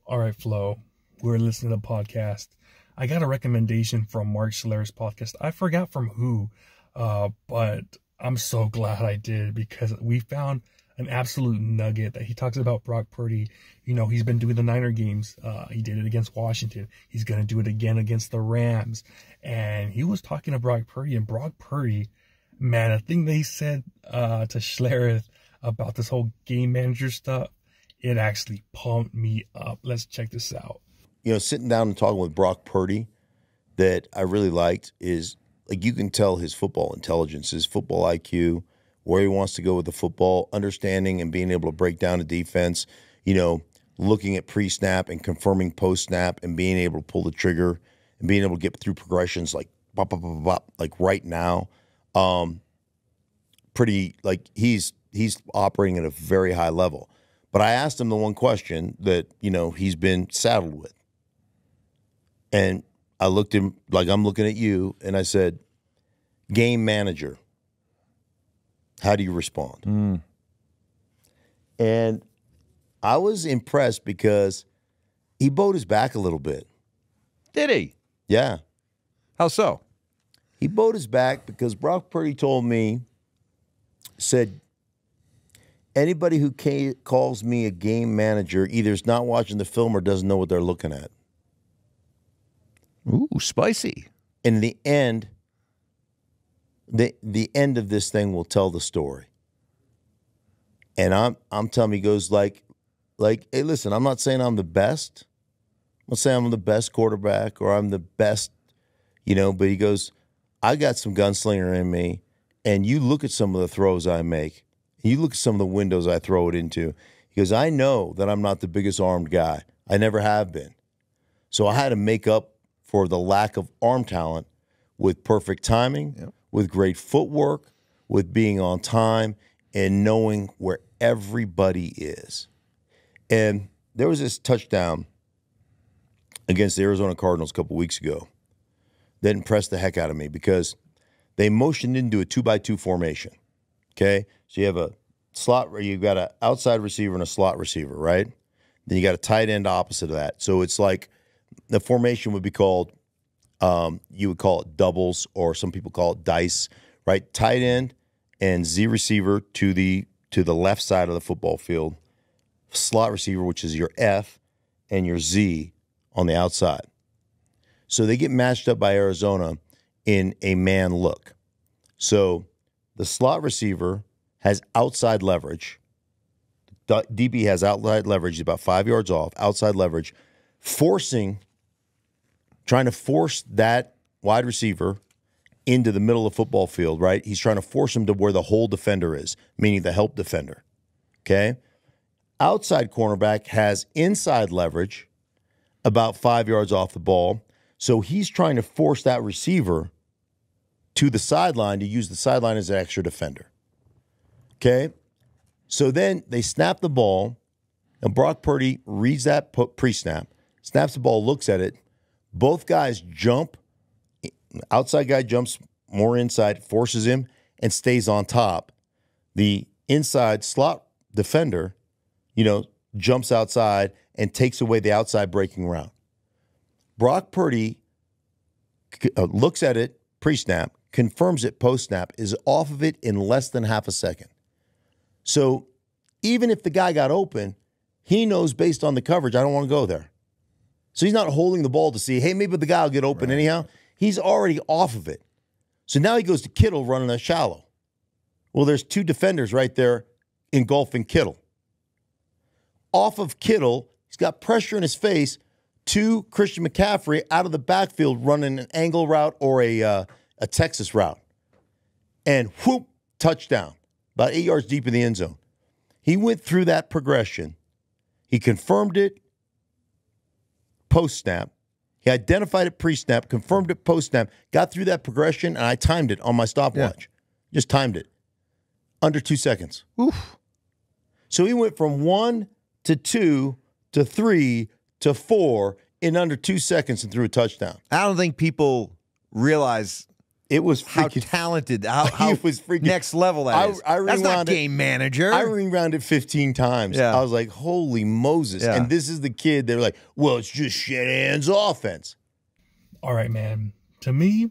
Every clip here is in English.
All right, Flo, we're listening to the podcast. I got a recommendation from Mark Schlereth's podcast. I forgot from who, but I'm so glad I did because we found an absolute nugget that he talks about Brock Purdy. You know, he's been doing the Niner games. He did it against Washington. He's going to do it again against the Rams. And he was talking to Brock Purdy, and Brock Purdy, man, a thing they said to Schlereth about this whole game manager stuff, it actually pumped me up. Let's check this out. You know, sitting down and talking with Brock Purdy that I really liked is, like, you can tell his football intelligence, his football IQ, where he wants to go with the football, understanding and being able to break down a defense, you know, looking at pre-snap and confirming post-snap and being able to pull the trigger and being able to get through progressions like bop, bop, bop, bop, like right now. Pretty, like, he's operating at a very high level. But I asked him the one question that, you know, he's been saddled with. And I looked at him like I'm looking at you, and I said, game manager, how do you respond? And I was impressed because he bowed his back a little bit. Did he? Yeah. How so? He bowed his back because Brock Purdy told me, said, anybody who calls me a game manager either is not watching the film or doesn't know what they're looking at. Ooh, spicy. In the end, the end of this thing will tell the story. And I'm telling him, he goes like, hey, listen, I'm not saying I'm the best. I'm not saying I'm the best quarterback or I'm the best, you know, but he goes, I got some gunslinger in me, and you look at some of the throws I make. You look at some of the windows I throw it into. He goes, I know that I'm not the biggest armed guy. I never have been. So I had to make up for the lack of arm talent with perfect timing, with great footwork, with being on time, and knowing where everybody is. And there was this touchdown against the Arizona Cardinals a couple weeks ago that impressed the heck out of me because they motioned into a 2-by-2 formation. Okay, so you have a slot, you've got an outside receiver and a slot receiver, right? Then you got a tight end opposite of that. So it's like the formation would be called, you would call it doubles, or some people call it dice, right? Tight end and Z receiver to the left side of the football field. Slot receiver, which is your F, and your Z on the outside. So they get matched up by Arizona in a man look. So the slot receiver has outside leverage. DB has outside leverage, about 5 yards off, outside leverage, trying to force that wide receiver into the middle of the football field, right? He's trying to force him to where the whole defender is, meaning the help defender, okay? Outside cornerback has inside leverage, about 5 yards off the ball, so he's trying to force that receiver to the sideline to use the sideline as an extra defender. Okay? So then they snap the ball, and Brock Purdy reads that pre-snap, snaps the ball, looks at it. Both guys jump. Outside guy jumps more inside, forces him, and stays on top. The inside slot defender, you know, jumps outside and takes away the outside breaking route. Brock Purdy looks at it pre-snap, confirms it post-snap, is off of it in less than half a second. So even if the guy got open, he knows based on the coverage, I don't want to go there. So he's not holding the ball to see, hey, maybe the guy will get open anyhow. He's already off of it. So now he goes to Kittle running a shallow. Well, there's two defenders right there engulfing Kittle. Off of Kittle, he's got pressure in his face to Christian McCaffrey out of the backfield running an angle route or a Texas route. And whoop, touchdown. About 8 yards deep in the end zone. He went through that progression. He confirmed it post-snap. He identified it pre-snap, confirmed it post-snap, got through that progression, and I timed it on my stopwatch. Yeah. Just timed it. Under 2 seconds. Oof. So he went from 1 to 2 to 3 to 4 in under 2 seconds and threw a touchdown. I don't think people realize It was how freaking talented, how it was freaking next level that is. That's not rewound it. game manager. I rewound 15 times. Yeah. I was like, holy Moses. Yeah. And this is the kid. They're like, well, it's just Shanahan's offense. All right, man. To me,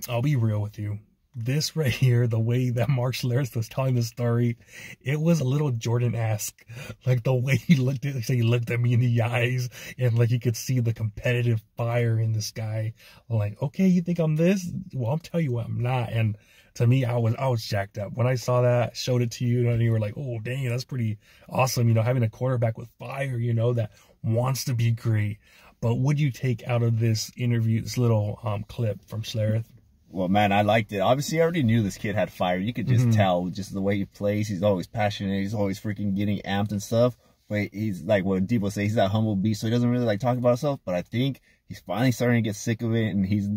I'll be real with you. This right here, the way that Mark Schlereth was telling the story, it was a little Jordan-esque. Like the way he looked at me in the eyes, and like you could see the competitive fire in this guy. Like, okay, you think I'm this? Well, I'll tell you what, I'm not. And to me, I was jacked up. When I saw that, showed it to you, and you were like, oh, dang, that's pretty awesome. You know, having a quarterback with fire, you know, that wants to be great. But what do you take out of this interview, this little clip from Schlereth? Well, man, I liked it. Obviously, I already knew this kid had fire. You could just tell just the way he plays. He's always passionate. He's always freaking getting amped and stuff. But he's like what Debo say. He's that humble beast, so he doesn't really like talk about himself. But I think he's finally starting to get sick of it, and he's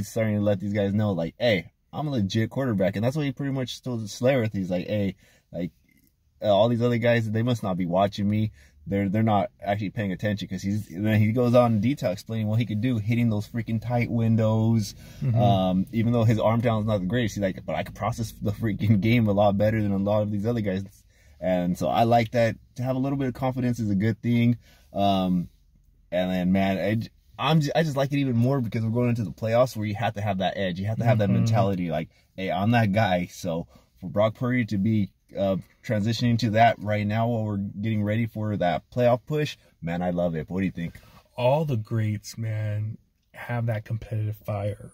starting to let these guys know, like, hey, I'm a legit quarterback, and that's what he pretty much told Schlereth. He's like, hey, like all these other guys, they must not be watching me. They're not actually paying attention, because then he goes on in detail explaining what he could do, hitting those freaking tight windows. Even though his arm talent is not the greatest, he's like, but I could process the freaking game a lot better than a lot of these other guys. And so I like that. To have a little bit of confidence is a good thing. And then, man, I just like it even more because we're going into the playoffs where you have to have that edge. You have to have that mentality, like, hey, I'm that guy. So for Brock Purdy to be transitioning to that right now while we're getting ready for that playoff push, man, I love it. What do you think? All the greats, man, have that competitive fire.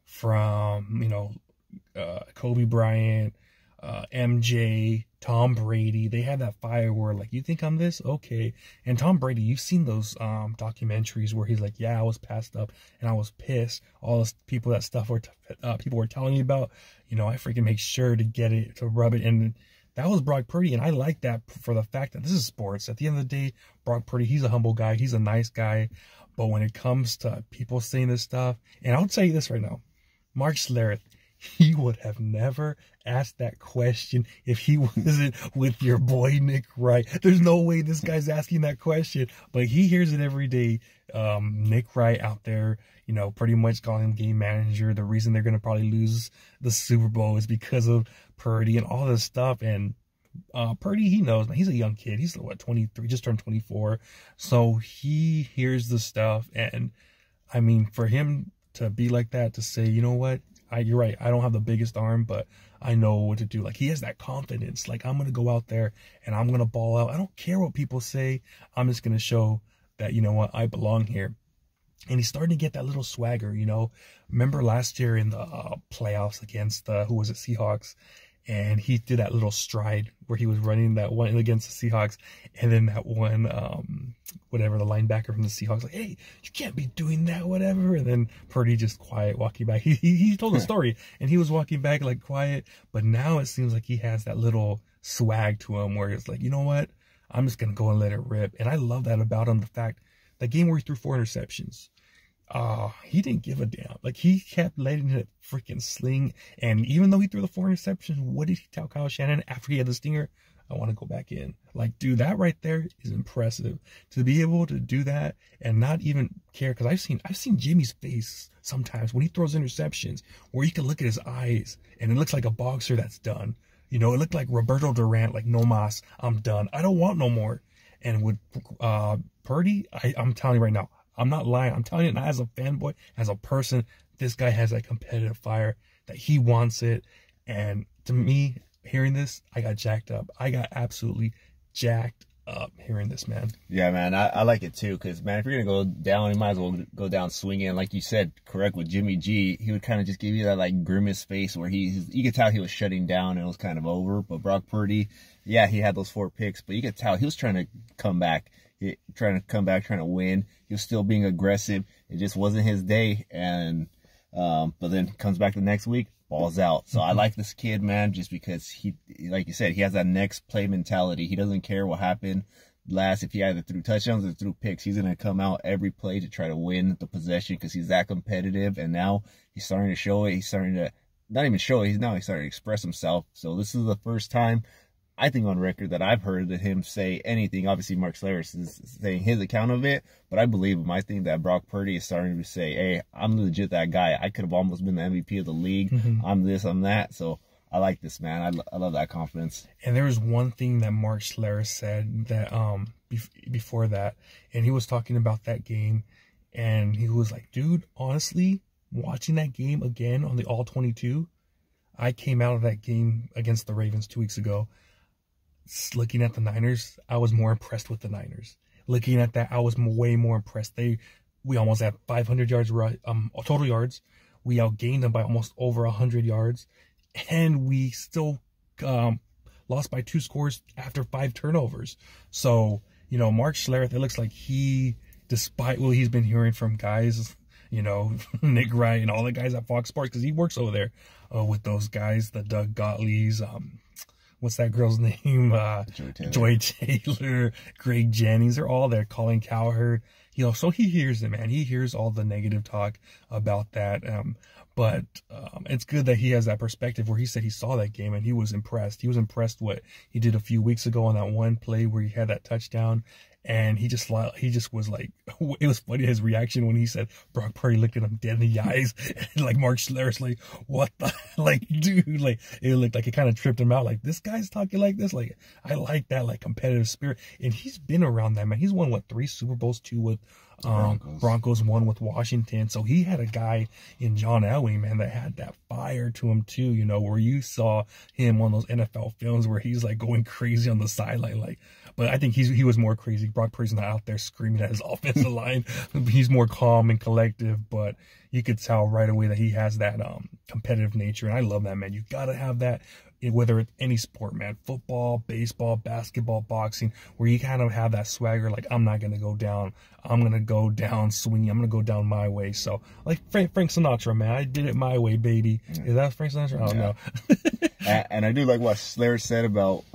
From, you know, Kobe Bryant, MJ, Tom Brady. They had that fire where, like, you think I'm this? Okay. And Tom Brady, you've seen those documentaries where he's like, yeah, I was passed up and I was pissed. All this people people were telling me about, you know, I freaking make sure to get it, to rub it in. That was Brock Purdy, and I like that for the fact that this is sports. At the end of the day, Brock Purdy, he's a humble guy. He's a nice guy. But when it comes to people saying this stuff, and I'll tell you this right now, Mark Schlereth, he would have never asked that question if he wasn't with your boy Nick Wright. There's no way this guy's asking that question, but he hears it every day. Nick Wright out there, you know, pretty much calling him game manager. The reason they're going to probably lose the Super Bowl is because of Purdy and all this stuff. And Purdy, he knows, man, he's a young kid. He's, what, 23, just turned 24. So he hears the stuff. And I mean, for him to be like that, to say, you know what, you're right, I don't have the biggest arm, but I know what to do. Like, he has that confidence. Like, I'm going to go out there and I'm going to ball out. I don't care what people say. I'm just going to show that, you know what, I belong here. And he's starting to get that little swagger, you know. Remember last year in the playoffs against Seahawks, and he did that little stride where he was running that one against the Seahawks, and then that one, whatever, the linebacker from the Seahawks, like, hey, you can't be doing that, whatever. And then Purdy just quiet, walking back. He told the story, and he was walking back like quiet, but now it seems like he has that little swag to him where it's like, you know what, I'm just going to go and let it rip. And I love that about him, the fact that game where he threw 4 interceptions. He didn't give a damn. Like, he kept letting it freaking sling. And even though he threw the 4 interceptions, what did he tell Kyle Shanahan after he had the stinger? I want to go back in. Like, dude, that right there is impressive. To be able to do that and not even care. Because I've seen Jimmy's face sometimes when he throws interceptions, where you can look at his eyes and it looks like a boxer that's done. You know, it looked like Roberto Durant, like, no mas, I'm done. I don't want no more. And with Purdy, I'm telling you right now, I'm not lying. I'm telling you, not as a fanboy, as a person, this guy has that competitive fire, that he wants it. And to me, hearing this, I got jacked up. I got absolutely jacked up hearing this, man. Yeah, man, I like it too, because, man, if you're going to go down, you might as well go down swinging. Like you said, correct, with Jimmy G, he would kind of just give you that, like, grimace face where you could tell he was shutting down and it was kind of over. But Brock Purdy, yeah, he had those 4 picks, but you could tell he was trying to come back. Trying to win. He was still being aggressive. It just wasn't his day. And but then comes back the next week, balls out. So I like this kid, man, just because he, like you said, he has that next play mentality. He doesn't care what happened last. If he either threw touchdowns or threw picks, he's gonna come out every play to try to win the possession, because he's that competitive. And now he's starting to show it. He's starting to not even show it. He's starting to express himself. So this is the first time I think on record that I've heard that him say anything. Obviously, Mark Schlereth is saying his account of it, but I believe him. I think that Brock Purdy is starting to say, hey, I'm legit that guy. I could have almost been the MVP of the league. I'm this, I'm that. So I like this, man. I love that confidence. And there was one thing that Mark Schlereth said that before that, and he was talking about that game, and he was like, dude, honestly, watching that game again on the All-22, I came out of that game against the Ravens 2 weeks ago. Looking at the Niners, I was more impressed with the Niners. Looking at that, I was way more impressed. We almost had 500 yards total yards. We outgained them by almost over 100 yards, and we still lost by 2 scores after 5 turnovers. So, you know, Mark Schlereth, it looks like despite what he's been hearing from guys, you know, Nick Wright and all the guys at Fox Sports, because he works over there with those guys, the Doug Gottliebs, what's that girl's name? Joy Taylor, Greg Jennings. They're all there. Colin Cowherd. You know, so he hears it, man. He hears all the negative talk about that. But it's good that he has that perspective where he said he saw that game and he was impressed. He was impressed what he did a few weeks ago on that one play where he had that touchdown. And he just was like, it was funny, his reaction when he said Brock Purdy looked at him dead in the eyes. And like Mark Schlereth, like, what the, like, dude, like, it looked like it kind of tripped him out. Like, this guy's talking like this. Like, I like that, like, competitive spirit. And he's been around that, man. He's won, what, 3 Super Bowls, 2 with Broncos, 1 with Washington. So he had a guy in John Elway, man, that had that fire to him too, you know, where you saw him on those NFL films where he's like going crazy on the sideline, like, but I think he was more crazy. Brock Purdy's not out there screaming at his offensive line. He's more calm and collective, but you could tell right away that he has that competitive nature, and I love that, man. You got to have that, whether it's any sport, man, football, baseball, basketball, boxing, where you kind of have that swagger, like, I'm not going to go down. I'm going to go down swinging. I'm going to go down my way. So, like Frank Sinatra, man, I did it my way, baby. Is that Frank Sinatra? I don't know. And I do like what Schlereth said about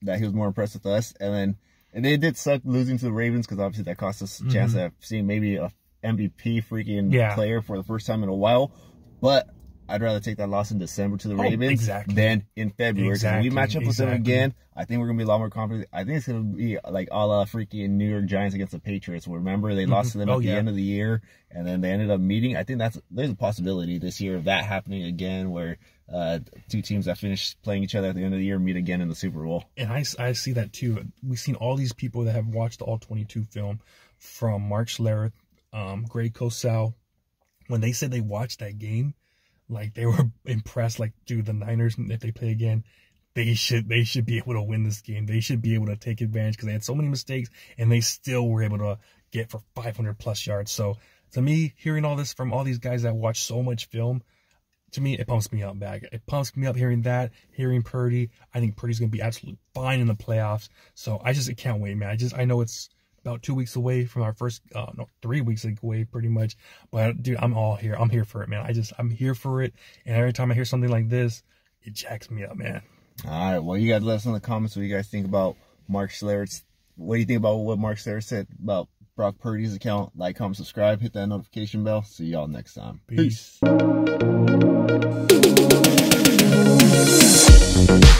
that he was more impressed with us. And it did suck losing to the Ravens because obviously that cost us a chance of seeing maybe a MVP freaking player for the first time in a while. But I'd rather take that loss in December to the Ravens than in February. When we match up with them again, I think we're going to be a lot more confident. I think it's going to be like a la freaking New York Giants against the Patriots. Remember, they lost to them at the end of the year, and then they ended up meeting. I think there's a possibility this year of that happening again, where 2 teams that finish playing each other at the end of the year meet again in the Super Bowl. And I see that too. We've seen all these people that have watched the All-22 film, from Mark Schlereth, Greg Cosell. When they said they watched that game, like, they were impressed. Like, dude, the Niners, if they play again, they should be able to win this game. They should be able to take advantage because they had so many mistakes and they still were able to get for 500+ yards. So to me, hearing all this from all these guys that watch so much film, to me, it pumps me up back. It pumps me up hearing that, hearing Purdy. I think Purdy's going to be absolutely fine in the playoffs. So I can't wait, man. I know it's about 2 weeks away from our first, 3 weeks away pretty much. But dude, I'm all here. I'm here for it, man. I'm here for it. And every time I hear something like this, it jacks me up, man. All right. Well, you guys let us know in the comments what you guys think about Mark Schlereth. What do you think about what Mark Schlereth said about Brock Purdy's account? Like, comment, subscribe, hit that notification bell. See y'all next time. Peace. Peace.